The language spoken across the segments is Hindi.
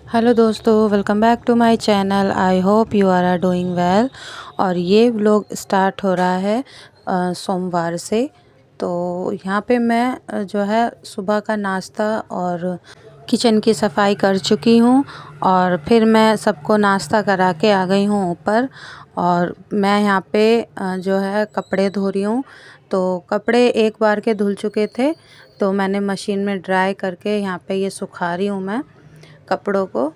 हेलो दोस्तों, welcome back to my channel. I hope you are doing well. और ये व्लॉग स्टार्ट हो रहा है सोमवार से। तो यहाँ पे मैं जो है सुबह का नाश्ता और किचन की सफाई कर चुकी हूँ। और फिर मैं सबको नाश्ता करा के आ गई हूँ ऊपर। और मैं यहाँ पे जो है कपड़े धो रही हूँ। तो कपड़े एक बार के धुल चुके थे, तो मैंने मशीन में ड्राई करके यहाँ पे ये सुखा रही हूँ मैं कपड़ों को।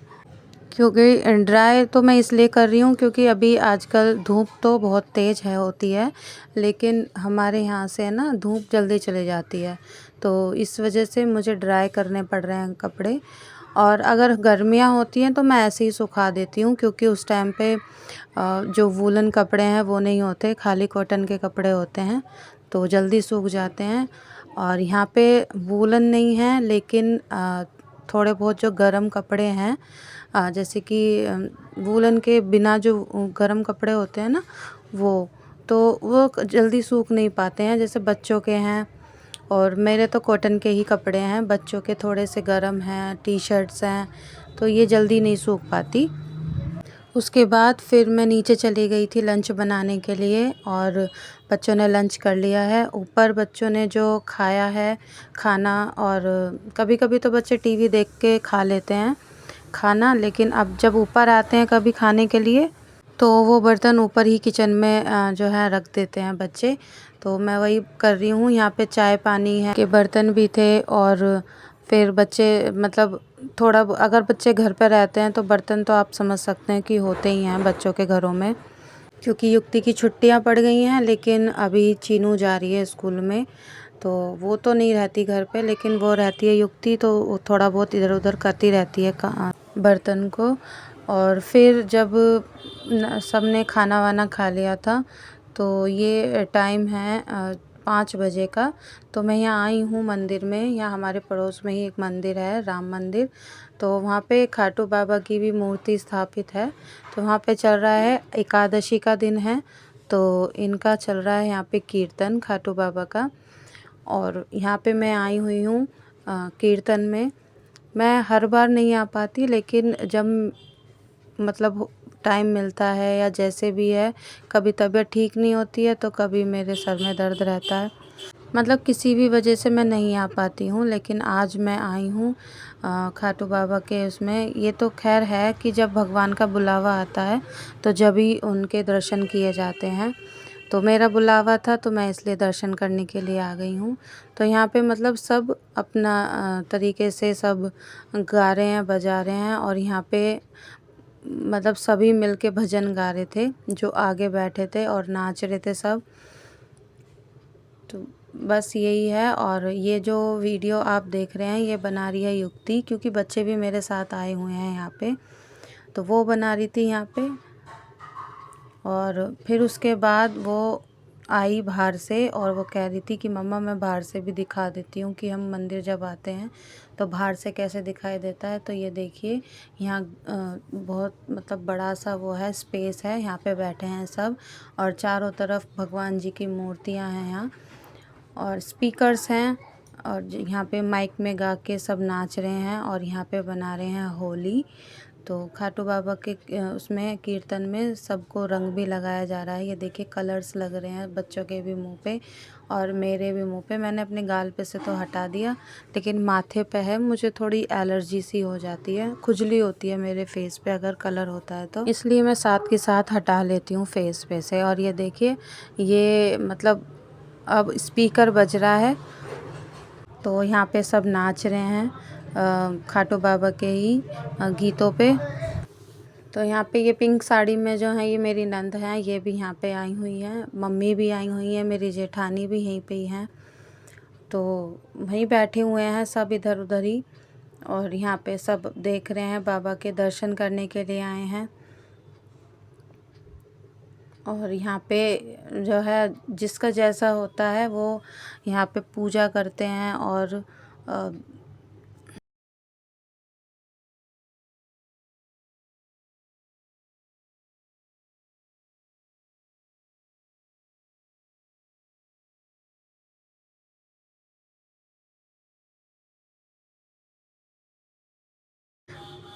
क्योंकि ड्राई तो मैं इसलिए कर रही हूँ क्योंकि अभी आजकल धूप तो बहुत तेज़ है होती है, लेकिन हमारे यहाँ से है ना धूप जल्दी चली जाती है, तो इस वजह से मुझे ड्राई करने पड़ रहे हैं कपड़े। और अगर गर्मियाँ होती हैं तो मैं ऐसे ही सुखा देती हूँ, क्योंकि उस टाइम पे जो वूलन कपड़े हैं वो नहीं होते, खाली कॉटन के कपड़े होते हैं, तो जल्दी सूख जाते हैं। और यहाँ पे वूलन नहीं है, लेकिन थोड़े बहुत जो गर्म कपड़े हैं, जैसे कि वूलन के बिना जो गर्म कपड़े होते हैं ना, वो जल्दी सूख नहीं पाते हैं, जैसे बच्चों के हैं। और मेरे तो कॉटन के ही कपड़े हैं, बच्चों के थोड़े से गर्म हैं, टी शर्ट्स हैं, तो ये जल्दी नहीं सूख पाती। उसके बाद फिर मैं नीचे चली गई थी लंच बनाने के लिए, और बच्चों ने लंच कर लिया है। ऊपर बच्चों ने जो खाया है खाना, और कभी कभी तो बच्चे टीवी देख के खा लेते हैं खाना, लेकिन अब जब ऊपर आते हैं कभी खाने के लिए, तो वो बर्तन ऊपर ही किचन में जो है रख देते हैं बच्चे। तो मैं वही कर रही हूँ। यहाँ पे चाय पानी है के बर्तन भी थे, और फिर बच्चे मतलब थोड़ा अगर बच्चे घर पर रहते हैं तो बर्तन तो आप समझ सकते हैं कि होते ही हैं बच्चों के घरों में, क्योंकि युक्ति की छुट्टियां पड़ गई हैं। लेकिन अभी चीनू जा रही है स्कूल में, तो वो तो नहीं रहती घर पे, लेकिन वो रहती है युक्ति, तो वो थोड़ा बहुत इधर उधर करती रहती है बर्तन को। और फिर जब सब ने खाना वाना खा लिया था, तो ये टाइम है 5 बजे का। तो मैं यहाँ आई हूँ मंदिर में। यहाँ हमारे पड़ोस में ही एक मंदिर है, राम मंदिर, तो वहाँ पे खाटू बाबा की भी मूर्ति स्थापित है। तो वहाँ पे चल रहा है, एकादशी का दिन है, तो इनका चल रहा है यहाँ पे कीर्तन खाटू बाबा का। और यहाँ पे मैं आई हुई हूँ कीर्तन में। मैं हर बार नहीं आ पाती, लेकिन जब मतलब टाइम मिलता है या जैसे भी है, कभी तबीयत ठीक नहीं होती है तो कभी मेरे सर में दर्द रहता है, मतलब किसी भी वजह से मैं नहीं आ पाती हूँ। लेकिन आज मैं आई हूँ खाटू बाबा के उसमें। ये तो खैर है कि जब भगवान का बुलावा आता है तो जब ही उनके दर्शन किए जाते हैं। तो मेरा बुलावा था, तो मैं इसलिए दर्शन करने के लिए आ गई हूँ। तो यहाँ पे मतलब सब अपना तरीके से सब गा रहे हैं, बजा रहे हैं, और यहाँ पे मतलब सभी मिलके भजन गा रहे थे, जो आगे बैठे थे और नाच रहे थे सब। तो बस यही है। और ये जो वीडियो आप देख रहे हैं ये बना रही है युक्ति, क्योंकि बच्चे भी मेरे साथ आए हुए हैं यहाँ पे, तो वो बना रही थी यहाँ पे। और फिर उसके बाद वो आई बाहर से, और वो कह रही थी कि मम्मा मैं बाहर से भी दिखा देती हूँ कि हम मंदिर जब आते हैं तो बाहर से कैसे दिखाई देता है। तो ये देखिए, यहाँ बहुत मतलब बड़ा सा वो है, स्पेस है, यहाँ पे बैठे हैं सब, और चारों तरफ भगवान जी की मूर्तियाँ हैं यहाँ, और स्पीकर्स हैं, और यहाँ पे माइक में गा के सब नाच रहे हैं, और यहाँ पे बना रहे हैं होली। तो खाटू बाबा के उसमें कीर्तन में सबको रंग भी लगाया जा रहा है। ये देखिए कलर्स लग रहे हैं बच्चों के भी मुंह पे और मेरे भी मुंह पे। मैंने अपने गाल पे से तो हटा दिया, लेकिन माथे पे है, मुझे थोड़ी एलर्जी सी हो जाती है, खुजली होती है मेरे फेस पे अगर कलर होता है, तो इसलिए मैं साथ के साथ हटा लेती हूँ फेस पे से। और ये देखिए, ये मतलब अब स्पीकर बज रहा है, तो यहाँ पे सब नाच रहे हैं खाटू बाबा के ही गीतों पे। तो यहाँ पे ये पिंक साड़ी में जो है ये मेरी नंद हैं, ये भी यहाँ पे आई हुई हैं, मम्मी भी आई हुई हैं, मेरी जेठानी भी यहीं पे ही हैं। तो वहीं बैठे हुए हैं सब इधर उधर ही, और यहाँ पे सब देख रहे हैं, बाबा के दर्शन करने के लिए आए हैं। और यहाँ पे जो है जिसका जैसा होता है वो यहाँ पे पूजा करते हैं। और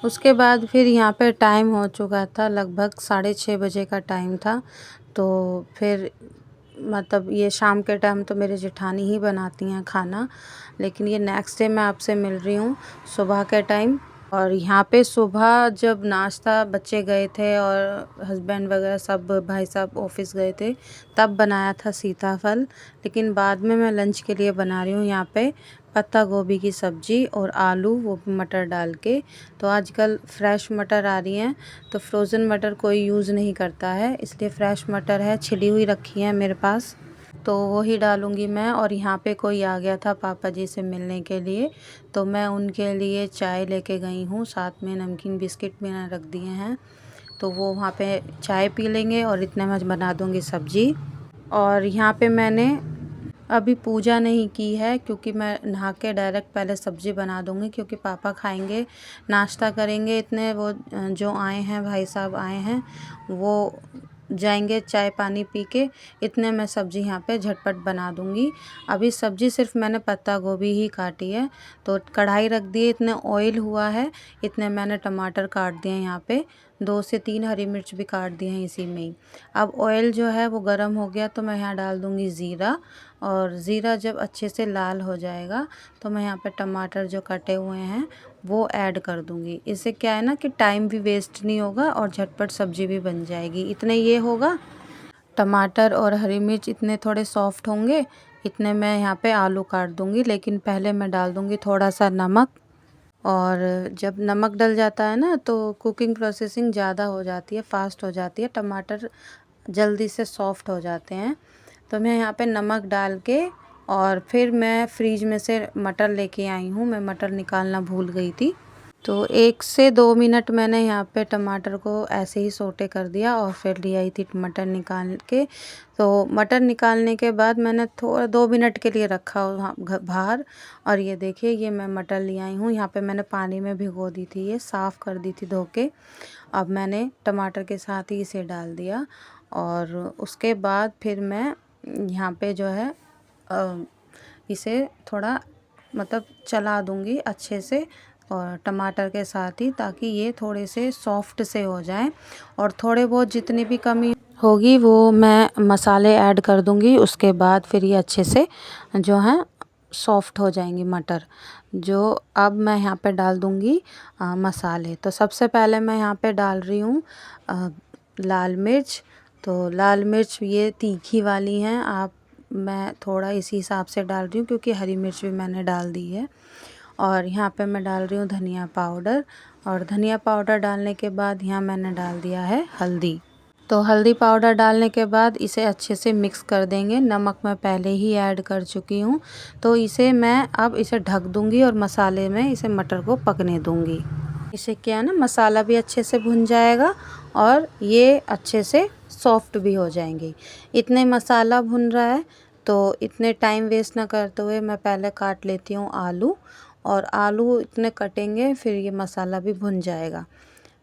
उसके बाद फिर यहाँ पे टाइम हो चुका था, लगभग 6:30 बजे का टाइम था। तो फिर मतलब ये शाम के टाइम तो मेरी जेठानी ही बनाती हैं खाना, लेकिन ये नेक्स्ट डे मैं आपसे मिल रही हूँ सुबह के टाइम। और यहाँ पे सुबह जब नाश्ता बच्चे गए थे और हस्बैंड वगैरह सब भाई साहब ऑफिस गए थे, तब बनाया था सीताफल। लेकिन बाद में मैं लंच के लिए बना रही हूँ यहाँ पे पत्ता गोभी की सब्ज़ी और आलू, वो मटर डाल के। तो आजकल फ्रेश मटर आ रही हैं, तो फ्रोज़न मटर कोई यूज़ नहीं करता है, इसलिए फ्रेश मटर है, छिली हुई रखी है मेरे पास, तो वही डालूँगी मैं। और यहाँ पे कोई आ गया था पापा जी से मिलने के लिए, तो मैं उनके लिए चाय लेके गई हूँ, साथ में नमकीन बिस्किट मैंने रख दिए हैं। तो वो वहाँ पे चाय पी लेंगे और इतने में बना दूँगी सब्ज़ी। और यहाँ पे मैंने अभी पूजा नहीं की है, क्योंकि मैं नहा के डायरेक्ट पहले सब्ज़ी बना दूँगी, क्योंकि पापा खाएंगे, नाश्ता करेंगे। इतने वो जो आए हैं भाई साहब आए हैं, वो जाएंगे चाय पानी पी के, इतने मैं सब्ज़ी यहाँ पे झटपट बना दूँगी। अभी सब्ज़ी सिर्फ मैंने पत्ता गोभी ही काटी है, तो कढ़ाई रख दी है, इतने ऑयल हुआ है, इतने मैंने टमाटर काट दिए हैं यहाँ पे, 2 से 3 हरी मिर्च भी काट दिए हैं इसी में ही। अब ऑयल जो है वो गर्म हो गया, तो मैं यहाँ डाल दूँगी ज़ीरा। और ज़ीरा जब अच्छे से लाल हो जाएगा, तो मैं यहाँ पे टमाटर जो कटे हुए हैं वो ऐड कर दूँगी। इससे क्या है ना कि टाइम भी वेस्ट नहीं होगा और झटपट सब्ज़ी भी बन जाएगी। इतने ये होगा, टमाटर और हरी मिर्च इतने थोड़े सॉफ्ट होंगे, इतने मैं यहाँ पे आलू काट दूँगी। लेकिन पहले मैं डाल दूँगी थोड़ा सा नमक। और जब नमक डल जाता है ना, तो कुकिंग प्रोसेसिंग ज़्यादा हो जाती है, फास्ट हो जाती है, टमाटर जल्दी से सॉफ्ट हो जाते हैं। तो मैं यहाँ पे नमक डाल के, और फिर मैं फ्रिज में से मटर लेके आई हूँ, मैं मटर निकालना भूल गई थी। तो 1 से 2 मिनट मैंने यहाँ पे टमाटर को ऐसे ही सोटे कर दिया और फिर ले आई थी मटर निकाल के। तो मटर निकालने के बाद मैंने थोड़ा 2 मिनट के लिए रखा वहाँ बाहर। और ये देखिए, ये मैं मटर ले आई हूँ, यहाँ पे मैंने पानी में भिगो दी थी, ये साफ़ कर दी थी धो के। अब मैंने टमाटर के साथ ही इसे डाल दिया, और उसके बाद फिर मैं यहाँ पे जो है इसे थोड़ा मतलब चला दूँगी अच्छे से, और टमाटर के साथ ही, ताकि ये थोड़े से सॉफ्ट से हो जाएं। और थोड़े बहुत जितनी भी कमी होगी वो मैं मसाले ऐड कर दूँगी, उसके बाद फिर ये अच्छे से जो है सॉफ्ट हो जाएंगी मटर। जो अब मैं यहाँ पे डाल दूँगी मसाले। तो सबसे पहले मैं यहाँ पे डाल रही हूँ लाल मिर्च। तो लाल मिर्च ये तीखी वाली हैं, आप मैं थोड़ा इसी हिसाब से डाल रही हूँ, क्योंकि हरी मिर्च भी मैंने डाल दी है। और यहाँ पे मैं डाल रही हूँ धनिया पाउडर। और धनिया पाउडर डालने के बाद यहाँ मैंने डाल दिया है हल्दी। तो हल्दी पाउडर डालने के बाद इसे अच्छे से मिक्स कर देंगे। नमक मैं पहले ही ऐड कर चुकी हूँ, तो इसे मैं अब इसे ढक दूँगी और मसाले में इसे मटर को पकने दूँगी। इससे क्या है ना, मसाला भी अच्छे से भुन जाएगा और ये अच्छे से सॉफ्ट भी हो जाएंगे। इतने मसाला भुन रहा है, तो इतने टाइम वेस्ट ना करते हुए मैं पहले काट लेती हूँ आलू। और आलू इतने कटेंगे, फिर ये मसाला भी भुन जाएगा।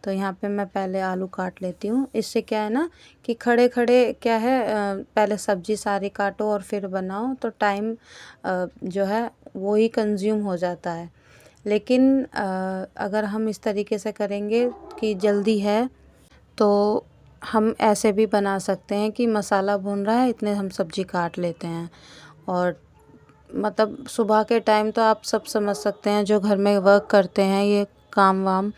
तो यहाँ पे मैं पहले आलू काट लेती हूँ। इससे क्या है ना कि खड़े खड़े क्या है, पहले सब्ज़ी सारी काटो और फिर बनाओ, तो टाइम जो है वो ही कंज्यूम हो जाता है। लेकिन अगर हम इस तरीके से करेंगे कि जल्दी है, तो हम ऐसे भी बना सकते हैं कि मसाला भून रहा है, इतने हम सब्ज़ी काट लेते हैं। और मतलब सुबह के टाइम तो आप सब समझ सकते हैं, जो घर में वर्क करते हैं, ये काम वाम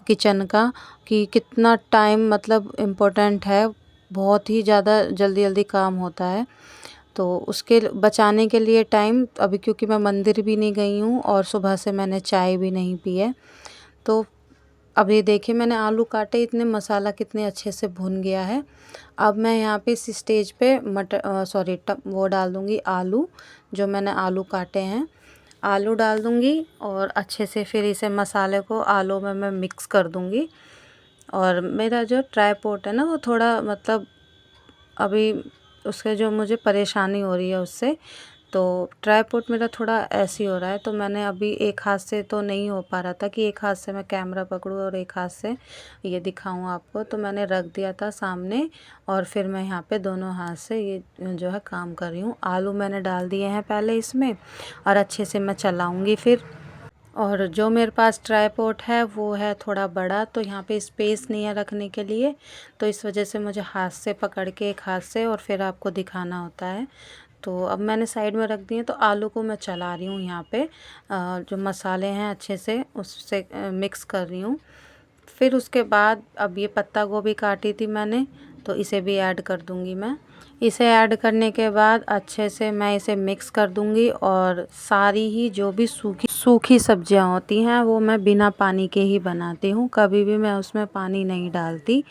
किचन का, कि कितना टाइम मतलब इम्पोर्टेंट है, बहुत ही ज़्यादा जल्दी जल्दी काम होता है। तो उसके बचाने के लिए टाइम, अभी क्योंकि मैं मंदिर भी नहीं गई हूँ और सुबह से मैंने चाय भी नहीं पी है, तो अब ये देखिए मैंने आलू काटे, इतने मसाला कितने अच्छे से भुन गया है। अब मैं यहाँ पे इस स्टेज पे वो डाल दूँगी आलू, जो मैंने आलू काटे हैं, आलू डाल दूँगी और अच्छे से फिर इसे मसाले को आलू में मैं मिक्स कर दूँगी। और मेरा जो ट्राइपॉड है ना, वो थोड़ा मतलब अभी उसके जो मुझे परेशानी हो रही है उससे, तो ट्राइपॉड मेरा थोड़ा ऐसे ही हो रहा है। तो मैंने अभी एक हाथ से तो नहीं हो पा रहा था कि एक हाथ से मैं कैमरा पकड़ूँ और एक हाथ से ये दिखाऊं आपको, तो मैंने रख दिया था सामने, और फिर मैं यहाँ पे दोनों हाथ से ये जो है काम कर रही हूँ। आलू मैंने डाल दिए हैं पहले इसमें, और अच्छे से मैं चलाऊँगी फिर। और जो मेरे पास ट्राइपॉड है वो है थोड़ा बड़ा, तो यहाँ पे स्पेस नहीं है रखने के लिए, तो इस वजह से मुझे हाथ से पकड़ के एक हाथ से और फिर आपको दिखाना होता है। तो अब मैंने साइड में रख दिए, तो आलू को मैं चला रही हूँ यहाँ पे, जो मसाले हैं अच्छे से उससे मिक्स कर रही हूँ। फिर उसके बाद अब ये पत्ता गोभी काटी थी मैंने, तो इसे भी ऐड कर दूँगी मैं। इसे ऐड करने के बाद अच्छे से मैं इसे मिक्स कर दूँगी, और सारी ही जो भी सूखी सब्जियां होती हैं वो मैं बिना पानी के ही बनाती हूँ, कभी भी मैं उसमें पानी नहीं डालती।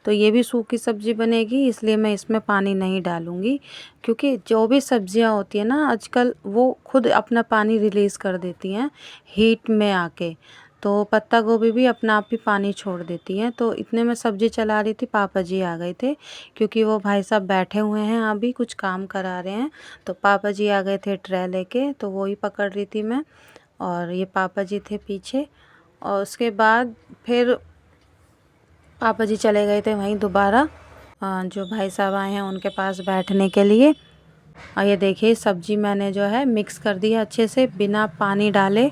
तो ये भी सूखी सब्ज़ी बनेगी, इसलिए मैं इसमें पानी नहीं डालूँगी, क्योंकि जो भी सब्जियां होती हैं ना आजकल वो खुद अपना पानी रिलीज़ कर देती हैं हीट में आके। तो पत्ता गोभी भी अपना आप ही पानी छोड़ देती हैं। तो इतने में सब्ज़ी चला रही थी, पापा जी आ गए थे, क्योंकि वो भाई साहब बैठे हुए हैं अभी कुछ काम करा रहे हैं। तो पापा जी आ गए थे ट्रे लेके, तो वो ही पकड़ रही थी मैं, और ये पापा जी थे पीछे। और उसके बाद फिर पापा जी चले गए थे वहीं दोबारा जो भाई साहब आए हैं उनके पास बैठने के लिए। और ये देखिए सब्जी मैंने जो है मिक्स कर दी है अच्छे से बिना पानी डाले,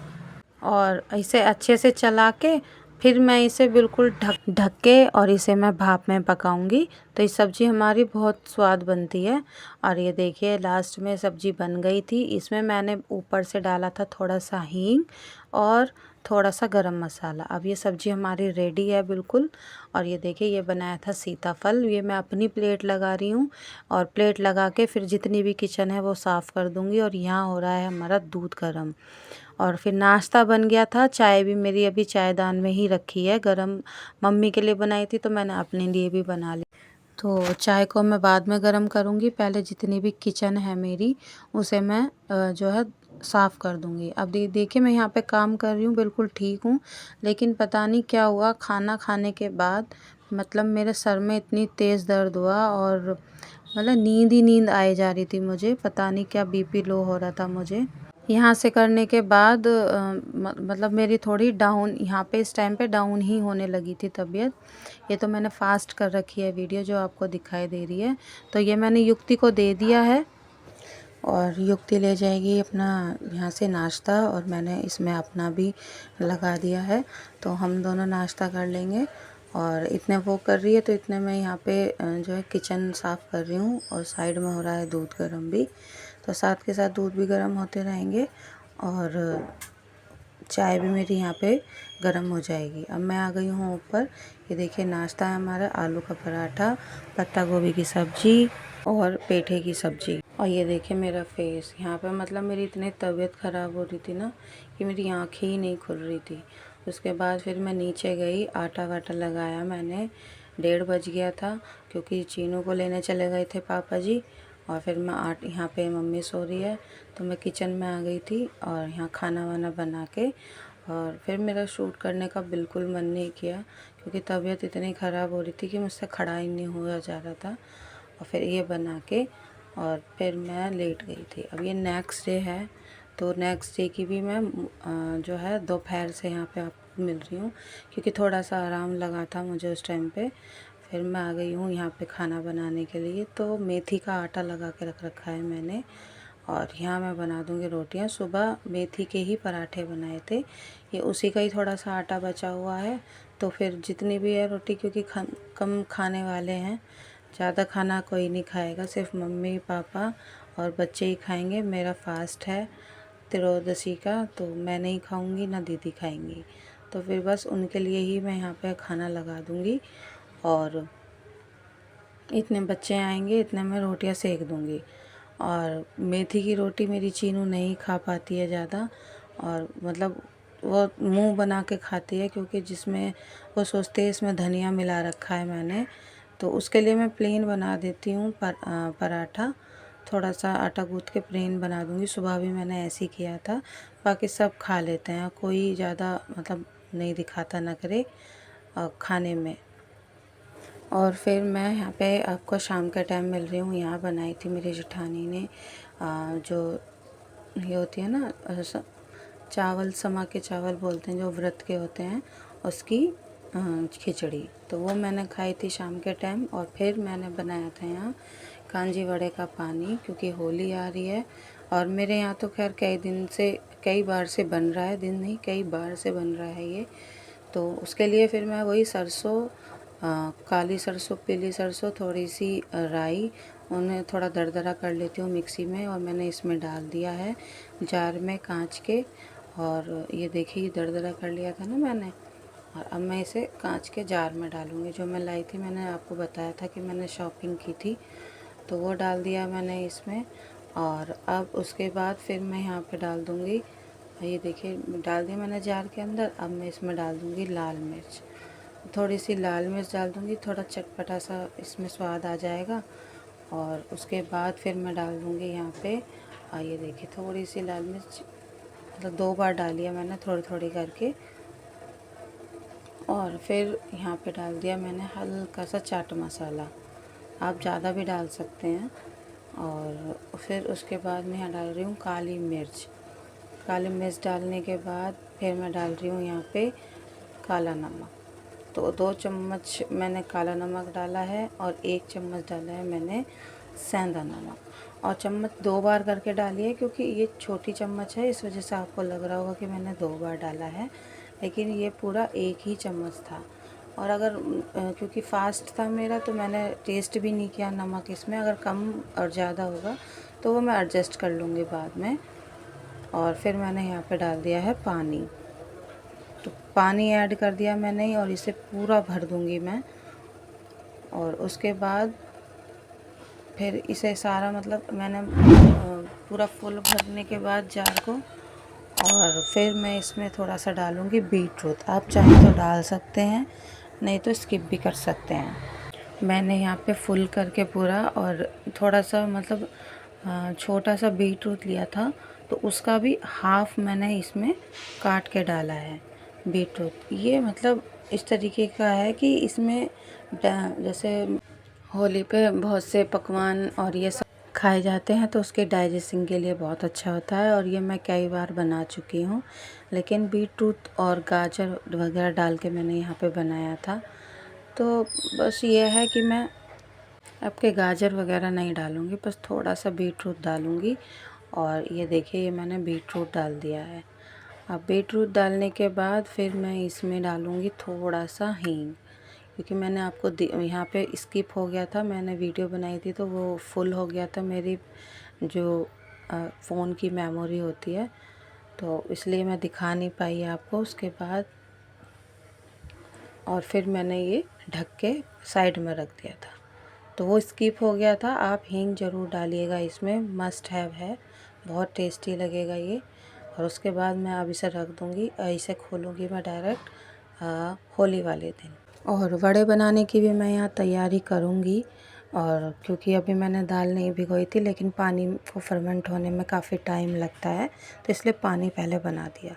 और इसे अच्छे से चला के फिर मैं इसे बिल्कुल ढक ढक के और इसे मैं भाप में पकाऊंगी। तो ये सब्ज़ी हमारी बहुत स्वाद बनती है। और ये देखिए लास्ट में सब्ज़ी बन गई थी, इसमें मैंने ऊपर से डाला था थोड़ा सा हींग और थोड़ा सा गरम मसाला। अब ये सब्ज़ी हमारी रेडी है बिल्कुल। और ये देखिए ये बनाया था सीताफल, ये मैं अपनी प्लेट लगा रही हूँ, और प्लेट लगा के फिर जितनी भी किचन है वो साफ़ कर दूँगी। और यहाँ हो रहा है हमारा दूध गर्म। और फिर नाश्ता बन गया था, चाय भी मेरी अभी चायदान में ही रखी है गरम, मम्मी के लिए बनाई थी तो मैंने अपने लिए भी बना ली। तो चाय को मैं बाद में गरम करूँगी, पहले जितनी भी किचन है मेरी उसे मैं जो है साफ़ कर दूँगी। अब देखिए मैं यहाँ पे काम कर रही हूँ, बिल्कुल ठीक हूँ, लेकिन पता नहीं क्या हुआ खाना खाने के बाद मतलब मेरे सर में इतनी तेज़ दर्द हुआ, और मतलब नींद ही नींद आए जा रही थी मुझे, पता नहीं क्या बीपी लो हो रहा था मुझे। यहाँ से करने के बाद मतलब मेरी थोड़ी डाउन यहाँ पे इस टाइम पे डाउन ही होने लगी थी तबीयत। ये तो मैंने फास्ट कर रखी है वीडियो जो आपको दिखाई दे रही है। तो ये मैंने युक्ति को दे दिया है, और युक्ति ले जाएगी अपना यहाँ से नाश्ता, और मैंने इसमें अपना भी लगा दिया है। तो हम दोनों नाश्ता कर लेंगे। और इतने वो कर रही है तो इतने मैं यहाँ पे जो है किचन साफ़ कर रही हूँ, और साइड में हो रहा है दूध गर्म भी। तो साथ के साथ दूध भी गर्म होते रहेंगे, और चाय भी मेरी यहाँ पे गर्म हो जाएगी। अब मैं आ गई हूँ ऊपर। ये देखिए नाश्ता है हमारा, आलू का पराठा, पत्ता गोभी की सब्ज़ी और पेठे की सब्ज़ी। और ये देखिए मेरा फेस यहाँ पे, मतलब मेरी इतनी तबीयत ख़राब हो रही थी ना कि मेरी आँखें ही नहीं खुल रही थी। उसके बाद फिर मैं नीचे गई, आटा वाटा लगाया मैंने, 1:30 बज गया था, क्योंकि चीनू को लेने चले गए थे पापा जी। और फिर मैं यहाँ पे मम्मी सो रही है, तो मैं किचन में आ गई थी, और यहाँ खाना वाना बना के, और फिर मेरा शूट करने का बिल्कुल मन नहीं किया, क्योंकि तबीयत इतनी ख़राब हो रही थी कि मुझसे खड़ा ही नहीं हुआ जा रहा था। और फिर ये बना के और फिर मैं लेट गई थी। अब ये नेक्स्ट डे है, तो नेक्स्ट डे की भी मैं जो है दोपहर से यहाँ पे आपको मिल रही हूँ, क्योंकि थोड़ा सा आराम लगा था मुझे उस टाइम पे। फिर मैं आ गई हूँ यहाँ पे खाना बनाने के लिए। तो मेथी का आटा लगा के रख रखा है मैंने, और यहाँ मैं बना दूँगी रोटियाँ। सुबह मेथी के ही पराठे बनाए थे, ये उसी का ही थोड़ा सा आटा बचा हुआ है। तो फिर जितनी भी है रोटी, क्योंकि कम खाने वाले हैं, ज़्यादा खाना कोई नहीं खाएगा, सिर्फ मम्मी पापा और बच्चे ही खाएंगे। मेरा फास्ट है त्रयोदशी का, तो मैं नहीं खाऊंगी ना दीदी खाएंगी, तो फिर बस उनके लिए ही मैं यहाँ पे खाना लगा दूँगी। और इतने बच्चे आएंगे, इतने में रोटियाँ सेक दूँगी। और मेथी की रोटी मेरी चीनू नहीं खा पाती है ज़्यादा, और मतलब वो मुंह बना के खाती है, क्योंकि जिसमें वो सोचते हैं इसमें धनिया मिला रखा है मैंने, तो उसके लिए मैं प्लेन बना देती हूँ पराठा। थोड़ा सा आटा गूँथ के प्लेन बना दूँगी। सुबह भी मैंने ऐसे ही किया था, बाकी सब खा लेते हैं, कोई ज़्यादा मतलब नहीं दिखाता नखरे खाने में। और फिर मैं यहाँ पे आपको शाम के टाइम मिल रही हूँ। यहाँ बनाई थी मेरी जेठानी ने जो ये होती है ना चावल, समा के चावल बोलते हैं जो व्रत के होते हैं, उसकी खिचड़ी, तो वो मैंने खाई थी शाम के टाइम। और फिर मैंने बनाया था यहाँ कांजी वड़े का पानी, क्योंकि होली आ रही है और मेरे यहाँ तो खैर कई बार से बन रहा है, दिन नहीं कई बार से बन रहा है ये। तो उसके लिए फिर मैं वही सरसों, काली सरसों, पीली सरसों, थोड़ी सी राई, उन्हें थोड़ा दरदरा कर लेती हूँ मिक्सी में, और मैंने इसमें डाल दिया है जार में कांच के। और ये देखिए दरदरा कर लिया था ना मैंने। और अब मैं इसे कांच के जार में डालूँगी। जो मैं लाई थी, मैंने आपको बताया था कि मैंने शॉपिंग की थी, तो वो डाल दिया मैंने इसमें। और अब उसके बाद फिर मैं यहाँ पे डाल दूँगी, ये देखिए डाल दिया मैंने जार के अंदर। अब मैं इसमें डाल दूँगी लाल मिर्च, थोड़ी सी लाल मिर्च डाल दूँगी, थोड़ा चटपटा सा इसमें स्वाद आ जाएगा। और उसके बाद फिर मैं डाल दूँगी यहाँ पे, ये देखिए थोड़ी सी लाल मिर्च, मतलब 2 बार डाली है मैंने थोड़ी थोड़ी करके। और फिर यहाँ पे डाल दिया मैंने हल्का सा चाट मसाला, आप ज़्यादा भी डाल सकते हैं। और फिर उसके बाद मैं यहाँ डाल रही हूँ काली मिर्च। काली मिर्च डालने के बाद फिर मैं डाल रही हूँ यहाँ पे काला नमक। तो 2 चम्मच मैंने काला नमक डाला है और 1 चम्मच डाला है मैंने सेंधा नमक। और चम्मच 2 बार करके डालिए, क्योंकि ये छोटी चम्मच है, इस वजह से आपको लग रहा होगा कि मैंने 2 बार डाला है, लेकिन ये पूरा 1 ही चम्मच था। और अगर क्योंकि फ़ास्ट था मेरा, तो मैंने टेस्ट भी नहीं किया नमक इसमें, अगर कम और ज़्यादा होगा तो वो मैं एडजस्ट कर लूँगी बाद में। और फिर मैंने यहाँ पे डाल दिया है पानी, तो पानी ऐड कर दिया मैंने और इसे पूरा भर दूँगी मैं। और उसके बाद फिर इसे सारा, मतलब मैंने पूरा फुल भरने के बाद जार को, और फिर मैं इसमें थोड़ा सा डालूँगी बीट रूट। आप चाहें तो डाल सकते हैं, नहीं तो स्किप भी कर सकते हैं। मैंने यहाँ पे फुल करके पूरा, और थोड़ा सा मतलब छोटा सा बीट रूट लिया था, तो उसका भी हाफ मैंने इसमें काट के डाला है बीट रूट। ये मतलब इस तरीके का है कि इसमें जैसे होली पे बहुत से पकवान और ये सब खाए जाते हैं, तो उसके डाइजेशन के लिए बहुत अच्छा होता है। और ये मैं कई बार बना चुकी हूँ, लेकिन बीट रूट और गाजर वगैरह डाल के मैंने यहाँ पे बनाया था। तो बस ये है कि मैं आपके गाजर वगैरह नहीं डालूँगी, बस थोड़ा सा बीट रूट डालूँगी। और ये देखिए ये मैंने बीट रूट डाल दिया है। अब बीट रूट डालने के बाद फिर मैं इसमें डालूँगी थोड़ा सा हींग, क्योंकि मैंने आपको यहाँ पे स्किप हो गया था, मैंने वीडियो बनाई थी तो वो फुल हो गया था, मेरी जो फ़ोन की मेमोरी होती है, तो इसलिए मैं दिखा नहीं पाई आपको। उसके बाद और फिर मैंने ये ढक के साइड में रख दिया था, तो वो स्किप हो गया था। आप हींग ज़रूर डालिएगा, इसमें मस्ट हैव है, बहुत टेस्टी लगेगा ये। और उसके बाद मैं अब इसे रख दूँगी, इसे खोलूँगी मैं डायरेक्ट होली वाले दिन। और वड़े बनाने की भी मैं यहाँ तैयारी करूँगी। और क्योंकि अभी मैंने दाल नहीं भिगोई थी, लेकिन पानी को फर्मेंट होने में काफ़ी टाइम लगता है, तो इसलिए पानी पहले बना दिया।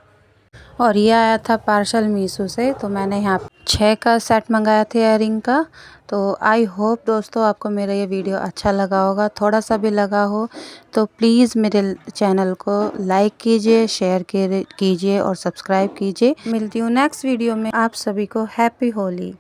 और ये आया था पार्सल मीशो से, तो मैंने यहाँ 6 का सेट मंगाया था इयररिंग का। तो आई होप दोस्तों आपको मेरा ये वीडियो अच्छा लगा होगा। थोड़ा सा भी लगा हो तो प्लीज़ मेरे चैनल को लाइक कीजिए, शेयर कीजिए और सब्सक्राइब कीजिए। मिलती हूँ नेक्स्ट वीडियो में। आप सभी को हैप्पी होली।